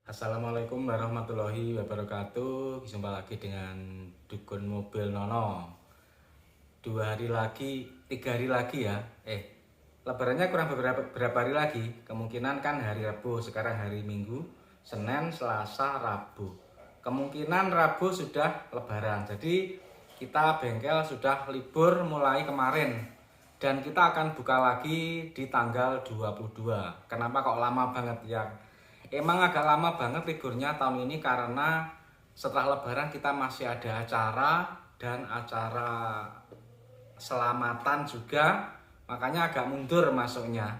Assalamualaikum warahmatullahi wabarakatuh. Jumpa lagi dengan Dukun Mobil Nono. 2 hari lagi, 3 hari lagi ya. Lebarannya kurang berapa hari lagi. Kemungkinan kan hari Rabu, sekarang hari Minggu, Senin, Selasa, Rabu. Kemungkinan Rabu sudah Lebaran. Jadi kita bengkel sudah libur mulai kemarin. Dan kita akan buka lagi di tanggal 22. Kenapa kok lama banget ya? Emang agak lama banget liburnya tahun ini karena setelah Lebaran kita masih ada acara dan acara selamatan juga, makanya agak mundur masuknya.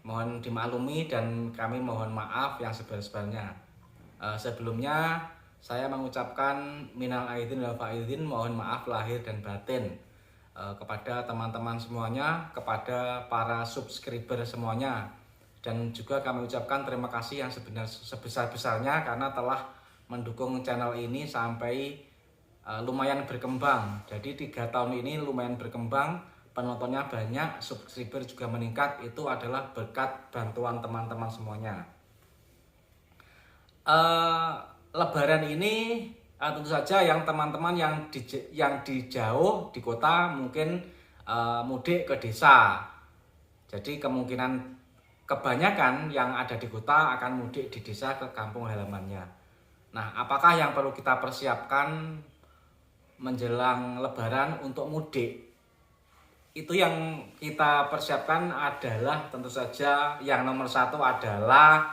Mohon dimaklumi dan kami mohon maaf yang sebesar-besarnya. Sebelumnya saya mengucapkan minal aidin wal faizin, mohon maaf lahir dan batin kepada teman-teman semuanya, kepada para subscriber semuanya. Dan juga kami ucapkan terima kasih yang sebesar-besarnya karena telah mendukung channel ini sampai lumayan berkembang. Jadi 3 tahun ini lumayan berkembang, penontonnya banyak, subscriber juga meningkat. Itu adalah berkat bantuan teman-teman semuanya. Lebaran ini tentu saja yang teman-teman yang di jauh di kota mungkin mudik ke desa. Jadi kemungkinan kebanyakan yang ada di kota akan mudik di desa ke kampung halamannya. Nah, apakah yang perlu kita persiapkan menjelang Lebaran untuk mudik? Itu yang kita persiapkan adalah tentu saja yang nomor 1 adalah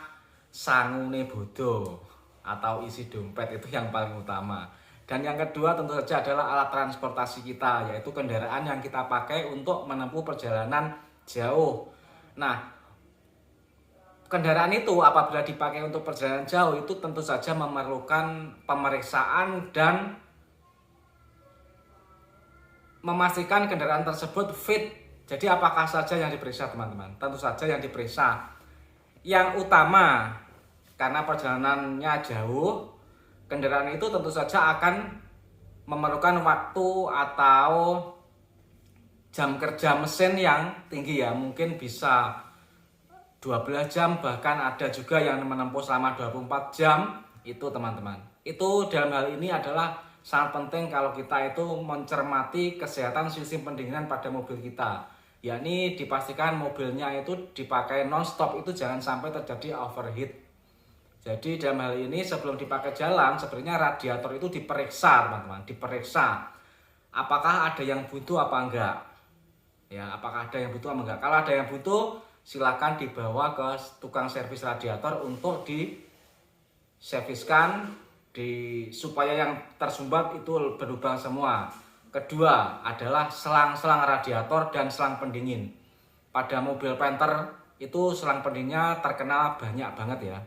sangune bodo atau isi dompet, itu yang paling utama. Dan yang kedua tentu saja adalah alat transportasi kita, yaitu kendaraan yang kita pakai untuk menempuh perjalanan jauh. Nah, kendaraan itu apabila dipakai untuk perjalanan jauh itu tentu saja memerlukan pemeriksaan dan memastikan kendaraan tersebut fit. Jadi apakah saja yang diperiksa teman-teman? Tentu saja yang diperiksa yang utama, karena perjalanannya jauh, kendaraan itu tentu saja akan memerlukan waktu atau jam kerja mesin yang tinggi ya. Mungkin bisa 12 jam, bahkan ada juga yang menempuh selama 24 jam. Itu teman-teman, itu dalam hal ini adalah sangat penting kalau kita itu mencermati kesehatan sistem pendinginan pada mobil kita, yakni dipastikan mobilnya itu dipakai non-stop, itu jangan sampai terjadi overheat. Jadi dalam hal ini sebelum dipakai jalan, sebenarnya radiator itu diperiksa teman-teman, diperiksa apakah ada yang butuh apa enggak ya, apakah ada yang butuh apa enggak. Kalau ada yang butuh, silakan dibawa ke tukang servis radiator untuk diserviskan supaya yang tersumbat itu berlubang semua. Kedua adalah selang-selang radiator dan selang pendingin. Pada mobil Panther itu selang pendinginnya terkenal banyak banget ya.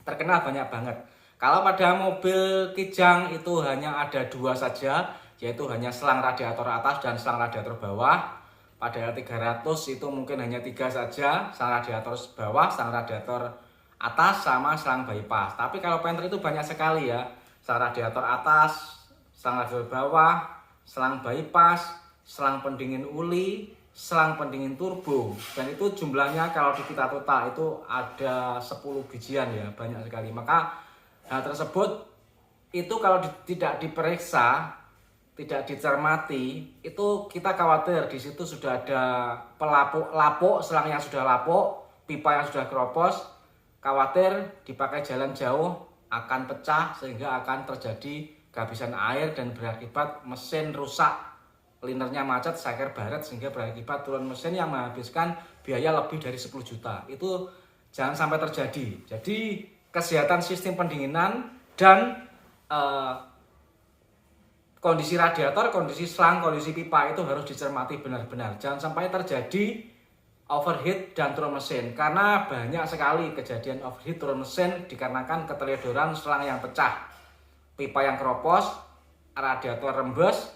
Terkenal banyak banget. Kalau pada mobil Kijang itu hanya ada 2 saja, yaitu hanya selang radiator atas dan selang radiator bawah. Pada L300 itu mungkin hanya 3 saja, selang radiator bawah, selang radiator atas, sama selang bypass. Tapi kalau Panther itu banyak sekali ya, selang radiator atas, selang radiator bawah, selang bypass, selang pendingin uli, selang pendingin turbo. Dan itu jumlahnya kalau kita total itu ada 10 bijian ya, banyak sekali. Maka hal tersebut itu kalau tidak diperiksa, tidak dicermati, itu kita khawatir di situ sudah ada lapuk, selang yang sudah lapuk, pipa yang sudah keropos, khawatir dipakai jalan jauh akan pecah sehingga akan terjadi kehabisan air dan berakibat mesin rusak, linernya macet, sakit baret, sehingga berakibat turun mesin yang menghabiskan biaya lebih dari 10 juta. Itu jangan sampai terjadi. Jadi kesehatan sistem pendinginan dan kondisi radiator, kondisi selang, kondisi pipa itu harus dicermati benar-benar. Jangan sampai terjadi overheat dan turun mesin, karena banyak sekali kejadian overheat turun mesin dikarenakan keteledoran selang yang pecah, pipa yang keropos, radiator rembes,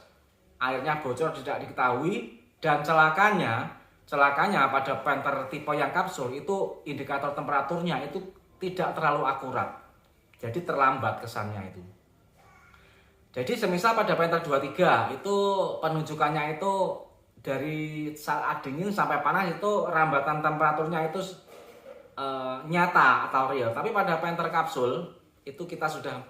airnya bocor tidak diketahui. Dan celakanya pada Panther tipe yang kapsul itu indikator temperaturnya itu tidak terlalu akurat, jadi terlambat kesannya itu. Jadi semisal pada Panther 23 itu penunjukannya itu dari saat dingin sampai panas itu rambatan temperaturnya itu nyata atau real. Tapi pada printer kapsul itu kita sudah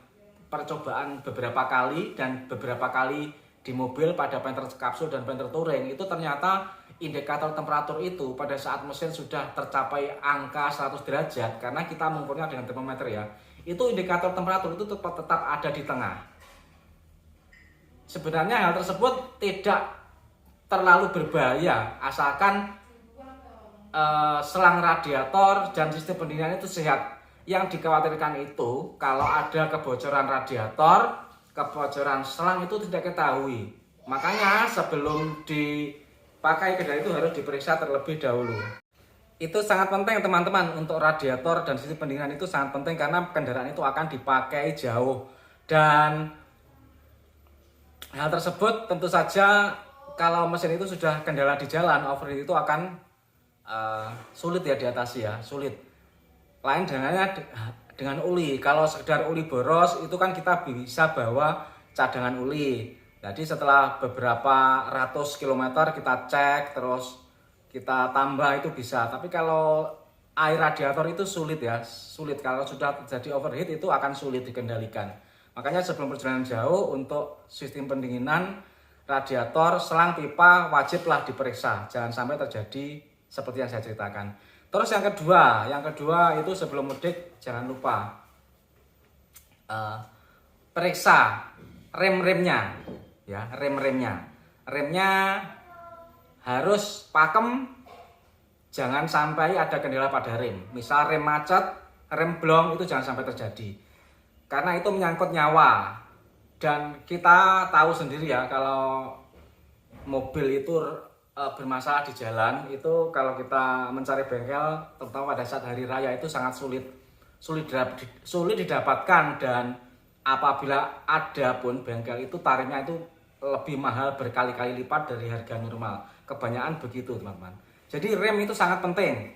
percobaan beberapa kali, dan beberapa kali di mobil pada printer kapsul dan printer touring itu ternyata indikator temperatur itu pada saat mesin sudah tercapai angka 100 derajat, karena kita mengukurnya dengan termometer ya, itu indikator temperatur itu tetap ada di tengah. Sebenarnya hal tersebut tidak terlalu berbahaya asalkan selang radiator dan sistem pendinginan itu sehat. Yang dikhawatirkan itu kalau ada kebocoran radiator, kebocoran selang itu tidak ketahui. Makanya sebelum dipakai kendaraan itu harus diperiksa terlebih dahulu. Itu sangat penting teman-teman, untuk radiator dan sistem pendinginan itu sangat penting karena kendaraan itu akan dipakai jauh. Dan hal tersebut tentu saja kalau mesin itu sudah kendala di jalan, overheat itu akan sulit ya diatasi ya, sulit. Lain dengan uli. Kalau sekedar uli boros itu kan kita bisa bawa cadangan uli. Jadi setelah beberapa ratus kilometer kita cek terus kita tambah itu bisa. Tapi kalau air radiator itu sulit ya, sulit. Kalau sudah terjadi overheat itu akan sulit dikendalikan. Makanya sebelum perjalanan jauh untuk sistem pendinginan radiator, selang, pipa wajiblah diperiksa. Jangan sampai terjadi seperti yang saya ceritakan. Terus yang kedua itu sebelum mudik jangan lupa periksa rem-remnya ya, remnya harus pakem, jangan sampai ada kendala pada rem. Misal rem macet, rem blong, itu jangan sampai terjadi karena itu menyangkut nyawa. Dan kita tahu sendiri ya, kalau mobil itu bermasalah di jalan itu, kalau kita mencari bengkel terutama pada saat hari raya itu sangat sulit didapatkan. Dan apabila ada pun bengkel itu tarifnya itu lebih mahal berkali-kali lipat dari harga normal. Kebanyakan begitu teman-teman. Jadi rem itu sangat penting.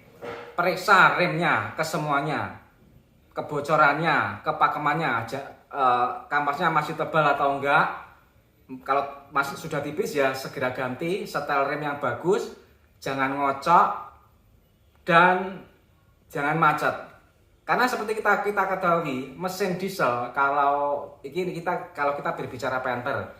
Periksa remnya, kesemuanya, kebocorannya, kepakemannya, kampasnya masih tebal atau enggak. Kalau masih sudah tipis ya segera ganti, setel rem yang bagus, jangan ngocok dan jangan macet. Karena seperti kita ketahui, mesin diesel kalau kita berbicara penter,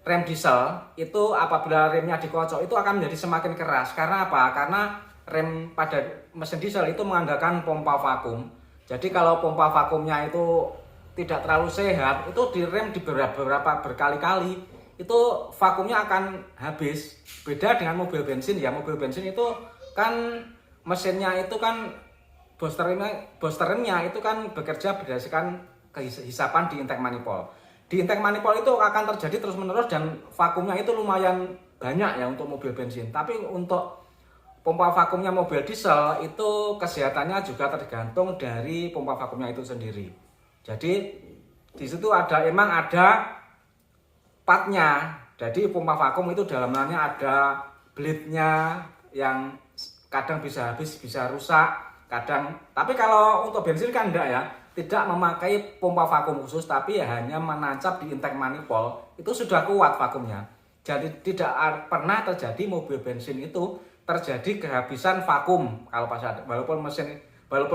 rem diesel itu apabila remnya dikocok itu akan menjadi semakin keras. Karena apa? Karena rem pada mesin diesel itu mengandalkan pompa vakum. Jadi kalau pompa vakumnya itu tidak terlalu sehat, itu direm di beberapa berkali-kali itu vakumnya akan habis. Beda dengan mobil bensin ya, mobil bensin itu kan mesinnya itu kan booster remnya itu kan bekerja berdasarkan kehisapan di intake manifold. Di intake manifold itu akan terjadi terus menerus dan vakumnya itu lumayan banyak ya untuk mobil bensin. Tapi untuk pompa vakumnya mobil diesel itu kesehatannya juga tergantung dari pompa vakumnya itu sendiri. Jadi di situ emang ada partnya. Jadi pompa vakum itu dalamnya ada blade-nya yang kadang bisa habis, bisa rusak, kadang. Tapi kalau untuk bensin kan enggak ya, tidak memakai pompa vakum khusus, tapi hanya menancap di intake manifold, itu sudah kuat vakumnya. Jadi tidak pernah terjadi mobil bensin itu terjadi kehabisan vakum. Kalau pas ada, walaupun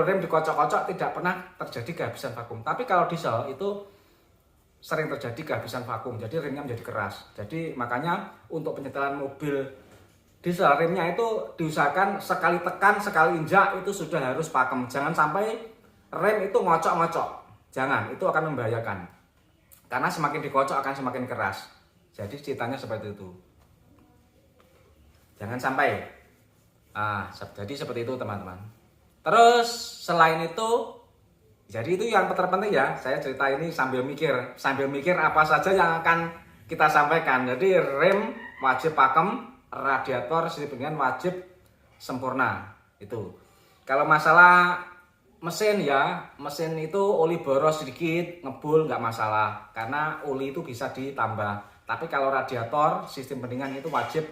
rem dikocok-kocok tidak pernah terjadi kehabisan vakum. Tapi kalau diesel itu sering terjadi kehabisan vakum, jadi remnya menjadi keras. Jadi makanya untuk penyetelan mobil diesel, remnya itu diusahakan sekali tekan, sekali injak itu sudah harus pakem. Jangan sampai rem itu ngocok-ngocok, jangan, itu akan membahayakan. Karena semakin dikocok akan semakin keras. Jadi ceritanya seperti itu. Jangan sampai. Jadi seperti itu teman-teman. Terus selain itu, jadi itu yang terpenting ya, saya cerita ini sambil mikir apa saja yang akan kita sampaikan. Jadi rem wajib pakem, radiator sistem pendinginan wajib sempurna. Itu. Kalau masalah mesin ya, mesin itu oli boros sedikit, ngebul nggak masalah, karena oli itu bisa ditambah. Tapi kalau radiator sistem pendinginan itu wajib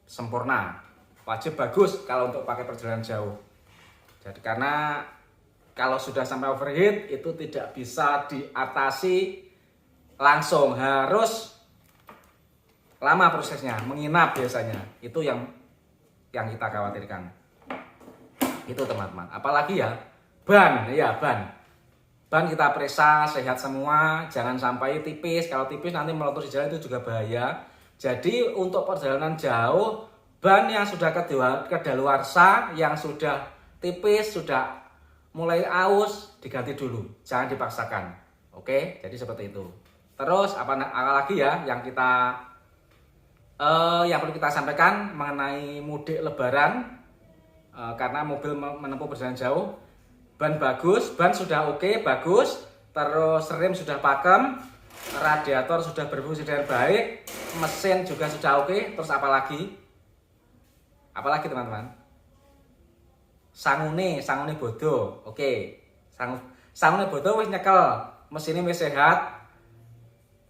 sempurna, wajib bagus kalau untuk pakai perjalanan jauh. Jadi karena kalau sudah sampai overheat itu tidak bisa diatasi langsung, harus lama prosesnya, menginap biasanya. Itu yang kita khawatirkan. Itu teman-teman. Apalagi ya, ban, ya ban. Ban kita periksa sehat semua, jangan sampai tipis. Kalau tipis nanti meletus di jalan itu juga bahaya. Jadi untuk perjalanan jauh, ban yang sudah kedaluarsa, yang sudah tipis, sudah mulai aus, diganti dulu. Jangan dipaksakan. Oke, jadi seperti itu. Terus apa lagi ya yang perlu kita sampaikan mengenai mudik Lebaran, karena mobil menempuh perjalanan jauh. Ban bagus, ban sudah oke, bagus. Terus rem sudah pakem, radiator sudah berfungsi dengan baik, mesin juga sudah oke. Terus apa lagi? Apalagi teman-teman? Sangune bodoh. Oke. Sangune bodoh wis nyekel, mesinnya wis sehat,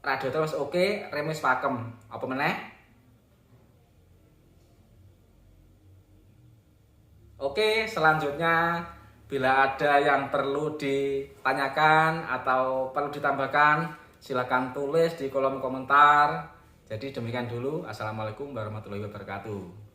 radiator wis oke, rem wis pakem. Apa meneh? Oke, selanjutnya bila ada yang perlu ditanyakan atau perlu ditambahkan, silakan tulis di kolom komentar. Jadi demikian dulu. Assalamualaikum warahmatullahi wabarakatuh.